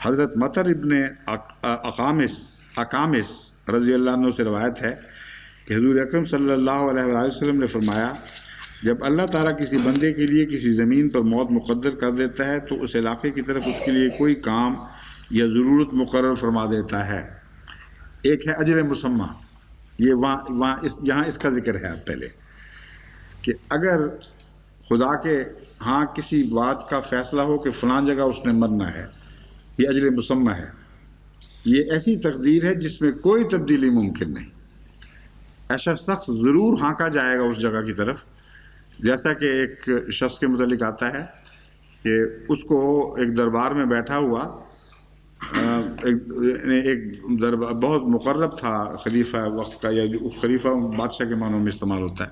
حضرت مطر ابن اقامس رضی اللہ عنہ سے روایت ہے کہ حضور اکرم صلی اللہ علیہ وآلہ وسلم نے فرمایا، جب اللہ تعالیٰ کسی بندے کے لیے کسی زمین پر موت مقدر کر دیتا ہے تو اس علاقے کی طرف اس کے لیے کوئی کام یا ضرورت مقرر فرما دیتا ہے۔ ایک ہے اجر مسمى، یہ یہاں اس کا ذکر ہے پہلے کہ اگر خدا کے ہاں کسی بات کا فیصلہ ہو کہ فلاں جگہ اس نے مرنا ہے، یہ اجر مسمى ہے، یہ ایسی تقدیر ہے جس میں کوئی تبدیلی ممکن نہیں۔ ایسا شخص ضرور ہانکا جائے گا اس جگہ کی طرف، جیسا کہ ایک شخص کے متعلق آتا ہے کہ اس کو ایک دربار میں بیٹھا ہوا ایک دربار بہت مقرب تھا خلیفہ وقت کا، یا خلیفہ بادشاہ کے معنوں میں استعمال ہوتا ہے،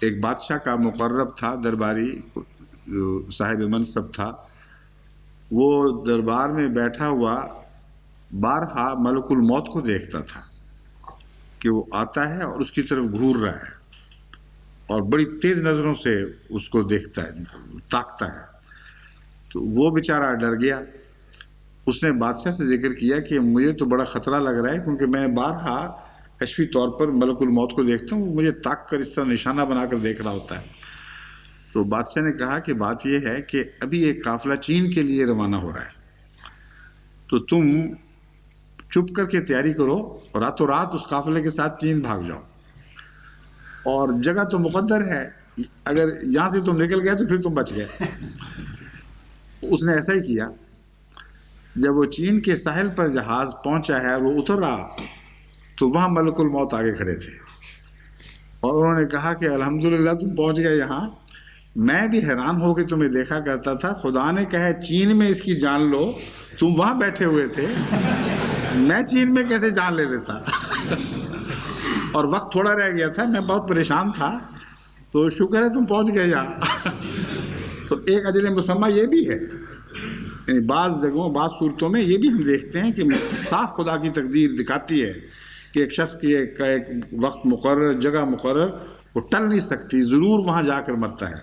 ایک بادشاہ کا مقرب تھا، درباری صاحب منصب تھا، وہ دربار میں بیٹھا ہوا بارہا ملک الموت کو دیکھتا تھا کہ وہ آتا ہے اور اس کی طرف گھور رہا ہے اور بڑی تیز نظروں سے اس کو دیکھتا ہے، تاکتا ہے۔ تو وہ بیچارہ ڈر گیا، اس نے بادشاہ سے ذکر کیا کہ مجھے تو بڑا خطرہ لگ رہا ہے، کیونکہ میں بارہا کشفی طور پر ملک الموت کو دیکھتا ہوں، مجھے تاک کر اس طرح نشانہ بنا کر دیکھ رہا ہوتا ہے۔ تو بادشاہ نے کہا کہ بات یہ ہے کہ ابھی ایک قافلہ چین کے لیے روانہ ہو رہا ہے، تو تم چپ کر کے تیاری کرو اور راتوں رات اس قافلے کے ساتھ چین بھاگ جاؤ، اور جگہ تو مقدر ہے، اگر یہاں سے تم نکل گئے تو پھر تم بچ گئے۔ اس نے ایسا ہی کیا۔ جب وہ چین کے ساحل پر جہاز پہنچا ہے اور وہ اتر رہا تو وہاں ملک الموت آگے کھڑے تھے، اور انہوں نے کہا کہ الحمدللہ تم پہنچ گئے یہاں، میں بھی حیران ہو کے تمہیں دیکھا کرتا تھا، خدا نے کہا چین میں اس کی جان لو، تم وہاں بیٹھے ہوئے تھے، میں چین میں کیسے جان لے لیتا اور وقت تھوڑا رہ گیا تھا، میں بہت پریشان تھا، تو شکر ہے تم پہنچ گئے یہاں۔ تو ایک اجر مسمى یہ بھی ہے، یعنی بعض جگہوں بعض صورتوں میں یہ بھی ہم دیکھتے ہیں کہ صاف خدا کی تقدیر دکھاتی ہے کہ ایک شخص کی ایک وقت مقرر، جگہ مقرر، وہ ٹل نہیں سکتی، ضرور وہاں جا کر مرتا ہے۔